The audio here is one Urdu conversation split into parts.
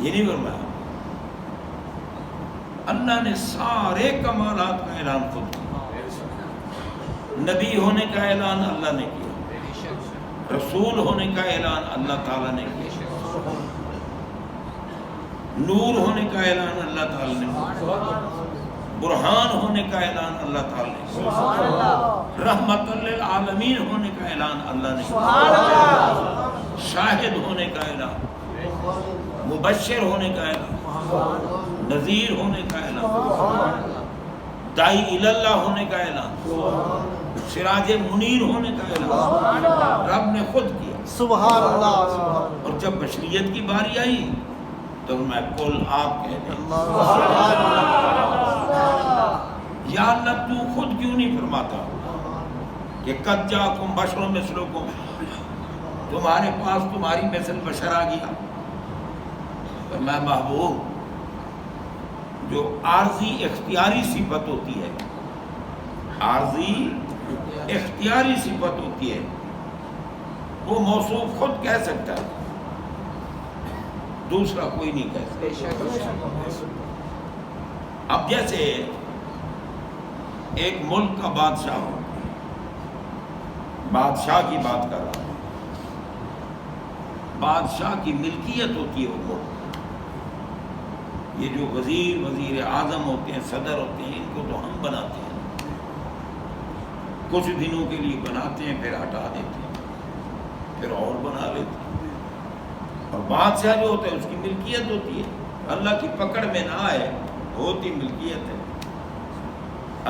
یہ نہیں فرمایا. اللہ نے سارے کمالات کا اعلان خود کیا. نبی ہونے کا اعلان اللہ نے کیا, رسول ہونے کا اعلان اللہ تعالیٰ نے کیا, نور ہونے کا اعلان اللہ تعالیٰ نے کیا, برہان ہونے کا اعلان اللہ تعالیٰ نے کیا, رحمت للعالمین ہونے کا اعلان اللہ نے کیا, شاہد ہونے کا اعلان, مبشر ہونے کا اعلان, نذیر ہونے کا اعلان, داعی اللہ ہونے کا اعلان, سراج منیر ہونے کا اعلان رب نے خود کیا. سبحان اللہ, سبحان اللہ. اور جب بشریت کی باری آئی تو میں کل آپ کہہ دیں یا اللہ تو خود کیوں نہیں فرماتا کہ قد جاءکم بشر مثلکم, تمہارے پاس تمہاری مثل بشر آ گیا. تو میں محبوب جو عارضی اختیاری صفت ہوتی ہے, عارضی اختیاری صفت ہوتی ہے, وہ موصوف خود کہہ سکتا ہے, دوسرا کوئی نہیں کہہ سکتا. اب جیسے ایک ملک کا بادشاہ ہو, بادشاہ کی بات کر رہا ہوں, بادشاہ کی ملکیت ہوتی ہے وہ ملک. یہ جو وزیر اعظم ہوتے ہیں, صدر ہوتے ہیں, ان کو تو ہم بناتے ہیں, کچھ دنوں کے لیے بناتے ہیں, پھر ہٹا دیتے ہیں, پھر اور بنا لیتے ہیں. اور بادشاہ جو ہوتا ہے اس کی ملکیت ہوتی ہے, اللہ کی پکڑ میں نہ آئے, ہوتی ملکیت ہے.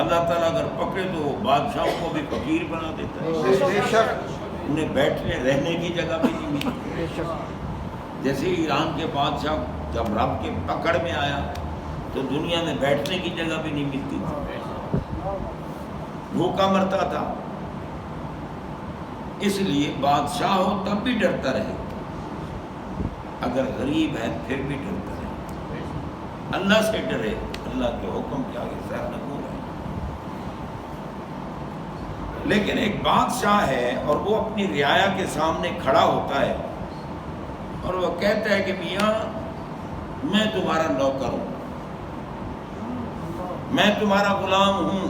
اللہ تعالیٰ اگر پکڑے تو بادشاہوں کو بھی فقیر بنا دیتا ہے, بے شک, انہیں بیٹھنے رہنے کی جگہ بھی نہیں ملتی. بے شک. جیسے ایران کے بادشاہ جب رب کے پکڑ میں آیا تو دنیا میں بیٹھنے کی جگہ بھی نہیں ملتی تھی, بھوکا مرتا تھا. اس لیے بادشاہ ہو تب بھی ڈرتا رہے, اگر غریب ہے پھر بھی ڈرتا رہے. اللہ سے ڈرے, اللہ کے حکم کے آگے سر نہ گھومے. لیکن ایک بادشاہ ہے اور وہ اپنی رعایا کے سامنے کھڑا ہوتا ہے اور وہ کہتا ہے کہ میاں میں تمہارا نوکر ہوں, میں تمہارا غلام ہوں.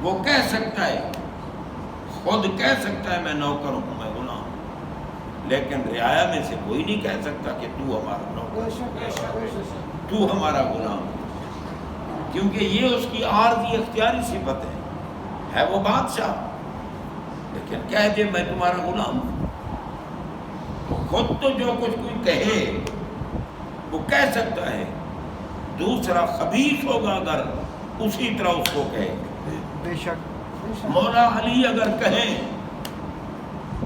وہ کہہ سکتا ہے, خود کہہ سکتا ہے میں نوکر ہوں, میں غلام ہوں, لیکن رعایا میں سے کوئی نہیں کہہ سکتا کہ تو ہمارا نوکر, تو ہمارا غلام, کیونکہ یہ اس کی عارضی اختیاری صفت ہے وہ بادشاہ. لیکن کہہ دے میں تمہارا غلام ہوں, خود تو جو کچھ کوئی کہے وہ کہہ سکتا ہے, دوسرا خبیث ہوگا اگر اسی طرح اس کو کہے. بے شک. مولا علی اگر کہیں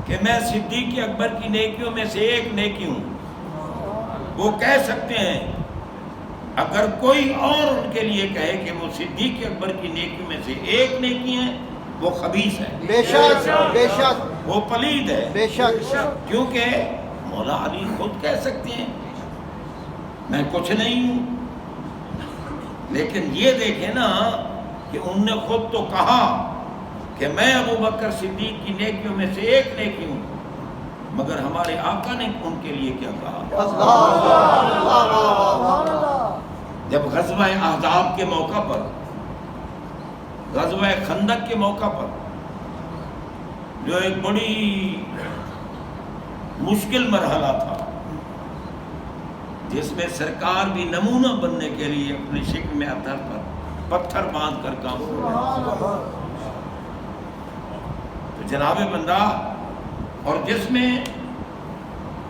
کہ میں صدیق اکبر کی نیکیوں میں سے ایک نیکی ہوں, وہ کہہ سکتے ہیں. اگر کوئی اور ان کے لیے کہے کہ وہ صدیق اکبر کی نیکیوں میں سے ایک نیکی ہے, وہ خبیث ہے, بے شک, بے شک, وہ پلید ہے. بے شک. کیونکہ مولا علی خود کہہ سکتے ہیں میں کچھ نہیں ہوں. لیکن یہ دیکھیں نا کہ ان نے خود تو کہا کہ میں ابو بکر صدیق کی نیکیوں میں سے ایک نیکی ہوں, مگر ہمارے آقا نے ان کے لیے کیا کہا؟ جب غزوہ احزاب کے موقع پر, غزوہ خندق کے موقع پر, جو ایک بڑی مشکل مرحلہ تھا, جس میں سرکار بھی نمونہ بننے کے لیے اپنے شکل میں اتھر پر پتھر باندھ کر کام کر رہے تھے, تو جناب بندہ, اور جس میں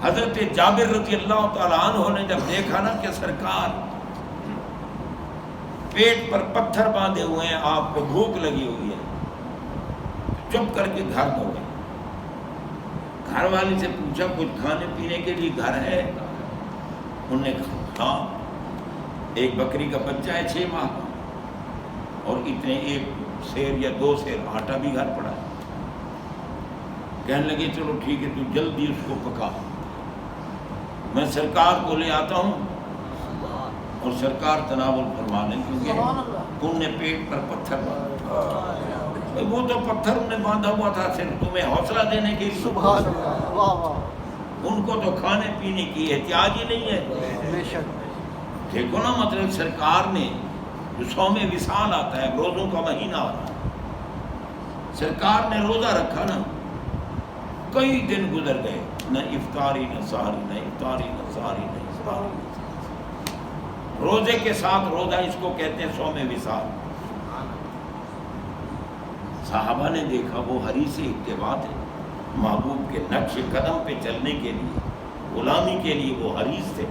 حضرت جابر رضی اللہ تعالیٰ عنہ نے جب دیکھا نا کہ سرکار پیٹ پر پتھر باندھے ہوئے ہیں, آپ کو بھوک لگی ہوئی ہے, چپ کر کے گھر دوڑے. گھر والی سے پوچھا کچھ کھانے پینے کے لیے گھر ہے؟ انہوں نے کہا ہاں, ایک بکری کا بچہ ہے 6 ماہ کا, اور اتنے ایک سیر یا 2 سیر آٹا بھی گھر پڑا ہے. کہنے لگے چلو ٹھیک ہے, تو جلدی اس کو پکا, میں سرکار کو لے آتا ہوں اور سرکار تناول فرما لیں, کیونکہ ان نے پیٹ پر پتھر باندھا. وہ تو پتھر انہیں باندھا ہوا تھا صرف تمہیں حوصلہ دینے کے لیے. سبحان اللہ, واہ واہ. ان کو تو کھانے پینے کی احتیاج ہی نہیں ہے۔ بے شک دیکھو نا، مطلب سرکار نے جو 100 وصال آتا ہے، روزوں کا مہینہ آتا ہے، سرکار نے روزہ رکھا نا، کئی دن گزر گئے، نہ افطاری نہ سحری، نہ افطاری نہ سحری، نہ افطاری نہ سحری۔ روزے کے ساتھ روزہ، اس کو کہتے ہیں 100 وصال۔ صحابہ نے دیکھا وہ حریص اتباع تھے، محبوب کے نقش قدم پہ چلنے کے لیے، غلامی کے لیے وہ حریص تھے۔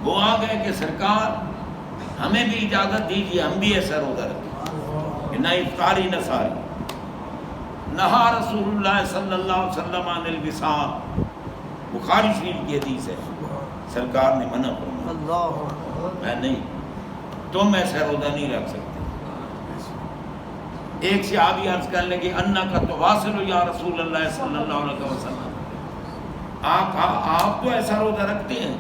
وہ آ گئے کہ سرکار ہمیں بھی اجازت دیجیے، ہم بھی ایسا روزہ رکھیں کہ نہ افطاری نہ سحری۔ نہا رسول اللہ صلی اللہ علیہ وسلم عن الوصال، بخاری شریف کی حدیث ہے، سرکار نے منع فرمایا، اللہ میں نہیں، تم ایسا روزہ نہیں رکھ سکتے۔ ایک صحابی عرض کرنے لگے انا کا تواصل یا رسول اللہ صلی اللہ علیہ وسلم، آپ تو ایسا روزہ رکھتے ہیں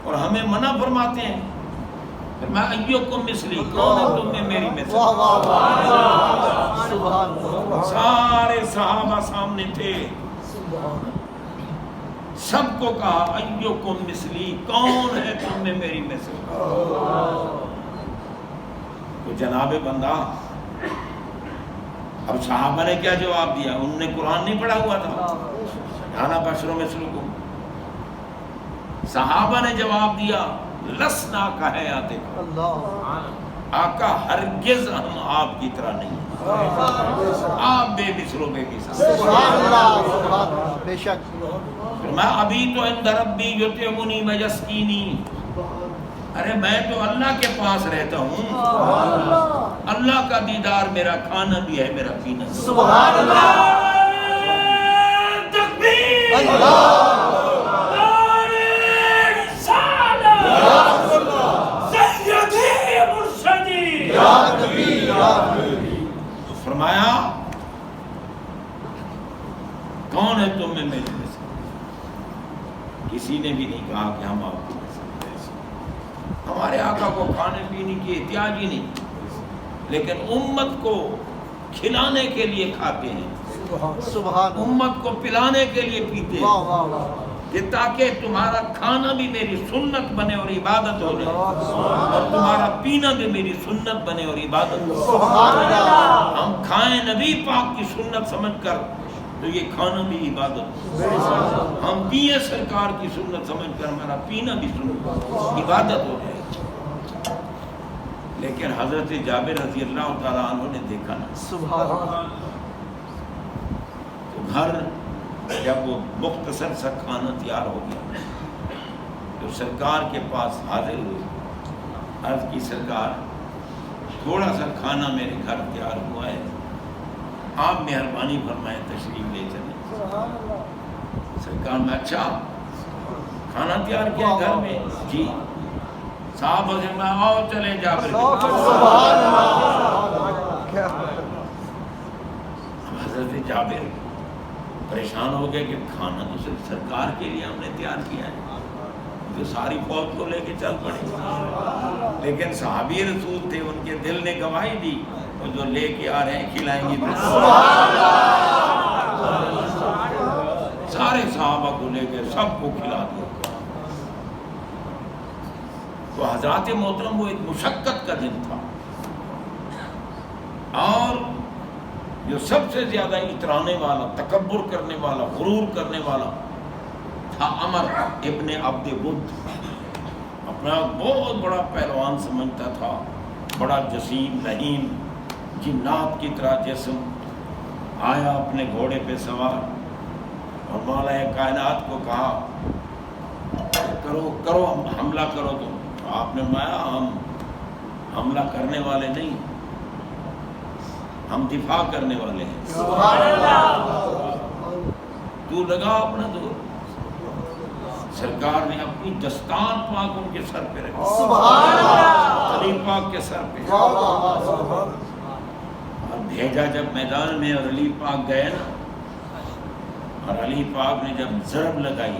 اور ہمیں منع فرماتے ہیں۔ پھر میں ایوکم مثلی، کون ہے تم میں میری مثل؟ واہ واہ واہ، سبحان اللہ، سارے صحابہ سامنے تھے، سب کو کہا ایوکم مثلی، کون ہے تم میں میری مثل؟ تو جناب بندہ، اب صحابہ نے کیا جواب دیا؟ انہوں نے قرآن نہیں پڑھا ہوا تھا، انا بشر مثلکم۔ صحابہ نے جواب دیا لسنا کحیاتکم، اللہ آقا ہرگز ہم آپ کی طرح نہیں ہیں، آپ بے مثل و بے مثال۔ سبحان اللہ، سبحان اللہ، بے شک میں ابھی تو عند ربی یطعمنی و یسقینی، ارے میں تو اللہ کے پاس رہتا ہوں، اللہ کا دیدار میرا کھانا بھی ہے، میرا پینا بھی ہے۔ سبحان اللہ، تکبیر، اللہ فرمایا کون ہے تم میں میرے مثل؟ کسی نے بھی نہیں کہا کہ ہم آپ کو مثل، ہمارے آقا کو کھانے پینے کی احتیاج ہی نہیں، لیکن امت کو کھلانے کے لیے کھاتے ہیں، سبحان اللہ، امت کو پلانے کے لیے پیتے واہ ہیں، واہ واہ، کہ تاکہ تمہارا کھانا بھی میری سنت بنے اور عبادت ہو جائے، اور تمہارا پینا بھی میری سنت بنے اور عبادت ہو۔ سبحان اللہ، ہم کھائیں نبی پاک کی سنت سمجھ کر تو یہ کھانا بھی عبادت ہو، ہم پیئیں سرکار کی سنت سمجھ کر ہمارا پینا بھی سنت عبادت ہو جائے۔ لیکن حضرت جابر رضی اللہ تعالیٰ عنہ نے دیکھا نا، سبحان اللہ، تو گھر جب وہ مختصر سا کھانا تیار ہو گیا تو سرکار کے پاس حاضر ہوئے، عرض کی سرکار تھوڑا سا کھانا میرے گھر تیار ہوا ہے، آپ مہربانی فرمائیں تشریف لے چلیں۔ سرکار میں اچھا کھانا تیار کیا گھر میں؟ جی۔ صاحب حضرت میں آؤ چلے جابر کے پاس۔ سبحان اللہ، کیا حضرت جابر پریشان ہو گئے کہ کھانا تو صرف سرکار کے لیے ہم نے تیار کیا ہے، تو ساری فوج کو لے کے چل پڑے، لیکن صحابی رسول تھے، ان کے دل نے گواہی دی، اور جو لے کے آ رہے ہیں کھلائیں گے۔ سارے صحابہ کو لے کے سب کو کھلا دیا۔ تو حضرات محترم، وہ ایک مشقت کا دن تھا، اور جو سب سے زیادہ اترانے والا، تکبر کرنے والا، غرور کرنے والا تھا عمر ابن عبد ود، اپنا بہت بڑا پہلوان سمجھتا تھا، بڑا جسیم رحیم، جنات کی طرح جسم، آیا اپنے گھوڑے پہ سوار اور مولا کائنات کو کہا کرو کرو حملہ کرو۔ تو آپ نے فرمایا ہم حملہ کرنے والے نہیں، ہم دفاع کرنے والے ہیں۔ سبحان اللہ، تو لگا اپنا دور۔ سرکار نے اپنی دستان پاک ان کے سر پہ رکھی، سبحان اللہ، علی پاک کے سر پہ، واہ واہ واہ، سبحان اور بھیجا جب میدان میں، اور علی پاک گئے نا، اور علی پاک نے جب ضرب لگائی،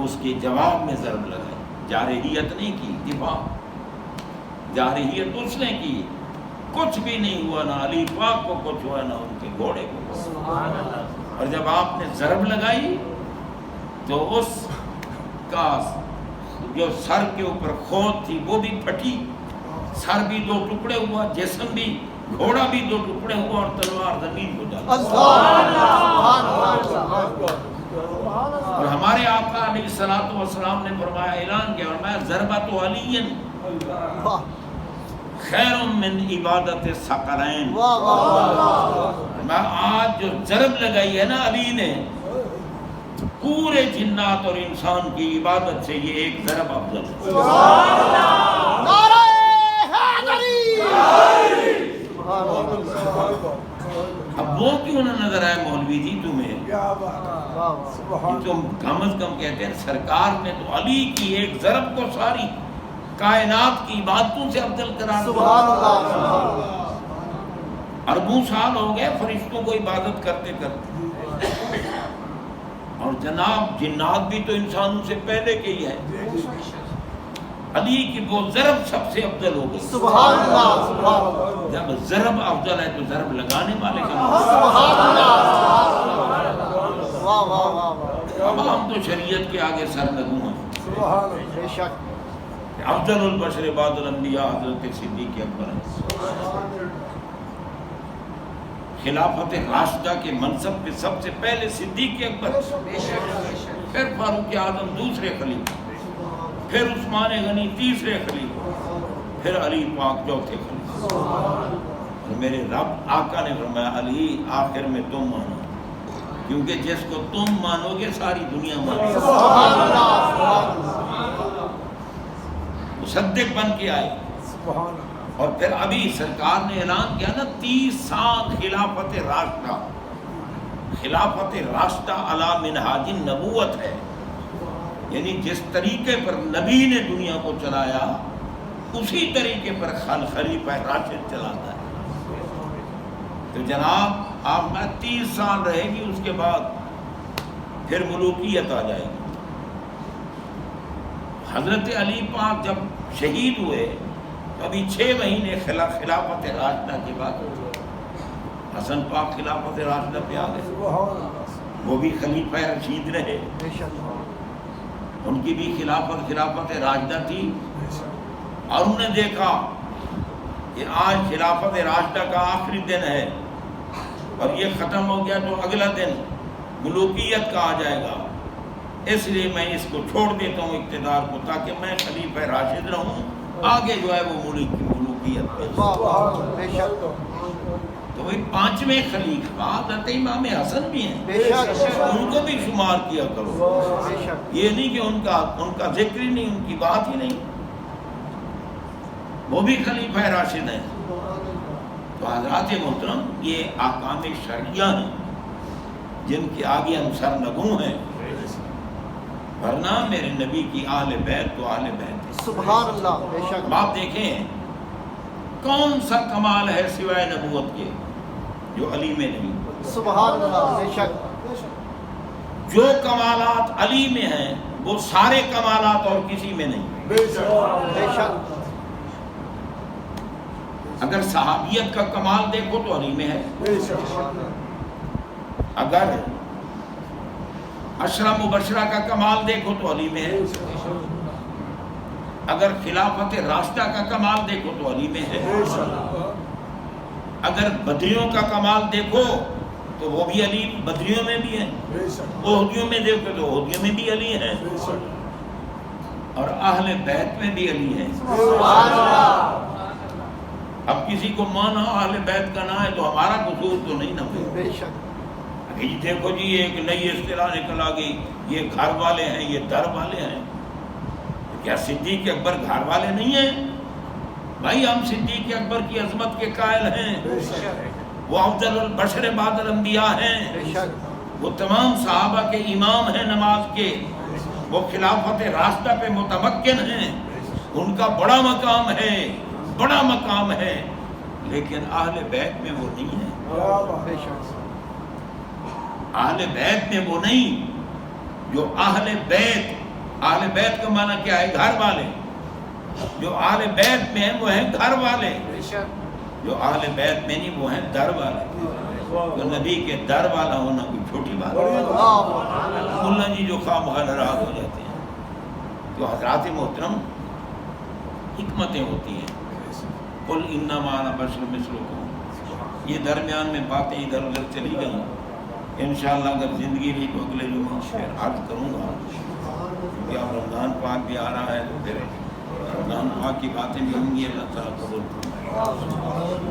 اس کے جواب میں ضرب لگائی، جارحیت نہیں کی، دفاع، جارحیت اس نے کی، کچھ بھی نہیں ہوا، نہ علی پاک کو کچھ ہوا، نہ ان کے گھوڑے کو کچھ ہوا۔ اور جب آپ نے ضرب لگائی تو اس کا جو سر کے اوپر کھود تھی وہ بھی پھٹی، سر بھی دو ٹکڑے ہوا، جسم بھی، گھوڑا بھی دو ٹکڑے ہوا، اور تلوار زمین کو جا لگی۔ اور ہمارے آقا علیہ الصلوۃ والسلام نے فرمایا، اعلان کیا، فرمایا ضربۃ علی خیر من عبادت ثقلین۔ میں آج جو ضرب لگائی ہے نا علی نے، پورے جنات اور انسان کی عبادت سے یہ ایک ضرب افضل ہے۔ اب وہ کیوں نہ نظر آئے مولوی جی تمہیں، تم کم از کم کہتے ہیں سرکار نے تو علی کی ایک ضرب کو ساری کائنات کی عبادتوں سے افضل قرار دیا۔ اربوں سال ہو گئے فرشتوں کو عبادت کرتے کرتے، اور جناب جنات بھی تو انسانوں سے پہلے کے ہی ہے، علی کی وہ ضرب سب سے افضل ہو گئی۔ سبحان اللہ، سبحان اللہ۔ جب ضرب افضل ہے تو ضرب لگانے والے کا سبحان اللہ، واہ واہ واہ واہ۔ اب ہم تو شریعت کے آگے سر لگو ہیں۔ بے شک افضل البشر بعد الانبیاء حضرت صدیق اکبر ہیں۔ خلافت راشدہ کے منصب پہ سب سے پہلے صدیق اکبر، پھر فاروق اعظم دوسرے خلیفہ، پھر عثمان غنی تیسرے خلیفہ، پھر علی پاک چوتھے خلیفہ۔ اور میرے رب آقا نے فرمایا علی آخر میں تم مانو، کیونکہ جس کو تم مانو گے ساری دنیا مانے گی۔ مصدق بن کے آئے، اور پھر ابھی سرکار نے اعلان کیا نا 30 سال خلافت راشدہ، خلافت راشدہ علی منہاج النبوت ہے، یعنی جس طریقے پر نبی نے دنیا کو چلایا اسی طریقے پر خلیفہ راشد چلاتا ہے۔ تو جناب آپ میں 30 سال رہے گی، اس کے بعد پھر ملوکیت آ جائے گی۔ حضرت علی پاک جب شہید ہوئے تو ابھی 6 مہینے خلافت راشدہ کے بعد حسن پاک خلافت راشدہ پہ آ گئے، وہ بھی خلیفہ رشید رہے، ان کی بھی خلافت راشدہ تھی، اور انہوں نے دیکھا کہ آج خلافت راشدہ کا آخری دن ہے اور یہ ختم ہو گیا تو اگلا دن ملوکیت کا آ جائے گا، اس لیے میں اس کو چھوڑ دیتا ہوں اقتدار کو، تاکہ میں خلیفہ راشد رہوں، آگے جو ہے وہ ملوکیت پہ۔ تو وہی 5ویں خلیفہ حضرت امام حسن بھی ہیں، ان کو بھی شمار کیا کرو، یہ نہیں کہ ان کا ذکر ہی نہیں، ان کی بات ہی نہیں، وہ بھی خلیفہ راشد ہیں۔ تو حضرات محترم یہ احکام شرعیہ ہیں جن کے آگے ہم سر نگوں ہیں، ورنہ میرے نبی کی اہل بیت تو اہل بیت ہے۔ سبحان اللہ، بے شک۔ آپ دیکھیں کون سا کمال ہے سوائے نبوت کے جو علی میں نہیں؟ سبحان اللہ، بے شک۔ جو کمالات علی میں ہیں وہ سارے کمالات اور کسی میں نہیں۔ بے شک۔ اگر صحابیت کا کمال دیکھو تو علی میں ہے، اگر عشرہ مبشرہ کا کمال دیکھو تو علی میں ہے، اگر خلافت راشدہ کا کمال دیکھو تو علی میں ہے، اگر بدریوں کا کمال دیکھو تو وہ بھی علی، بدریوں میں بھی ہے، احدیوں میں دیکھو تو احدیوں میں بھی علی ہے، اور اہل بیت میں بھی علی ہے۔ اب کسی کو مانا اہل بیت کا نہ ہے تو ہمارا قصور تو نہیں نہ ہوئے۔ بے شک۔ ابھی دیکھو جی ایک نئی اصطلاح نکل آ گئی، یہ گھر والے ہیں، یہ در والے ہیں۔ کیا صدیق اکبر گھر والے نہیں ہیں؟ بھائی ہم صدیق اکبر کی عظمت کے قائل ہیں، وہ افضل البشر بعد الانبیاء ہیں، وہ تمام صحابہ کے امام ہیں نماز کے، وہ خلافت راشدہ پہ متمکن ہیں، ان کا بڑا مقام ہے، بڑا مقام ہے، لیکن اہل بیت میں وہ نہیں ہے۔ اہل بیت میں وہ نہیں، جو اہل بیت کا معنی کیا ہے؟ گھر والے۔ جو اہل بیت میں ہیں وہ ہیں گھر والے، جو اہل بیت میں نہیں وہ ہیں در والے۔ تو نبی کے در والا ہونا کوئی چھوٹی بات نہیں. اللہ اللہ جی جو خواہ مخواہ ناراض ہو جاتے ہیں. تو حضرات محترم حکمتیں ہوتی ہیں. قل انما انا بشر مثلکم. یہ درمیان میں باتیں ادھر ادھر چلی گئیں. انشاءاللہ اگر زندگی رہی تو اگلے جمعہ پھر عرض کروں گا کہ اب رمضان پاک بھی آ رہا ہے تو پھر رمضان پاک کی باتیں بھی ہوں گی. اللہ تعالیٰ قبول فرمائے.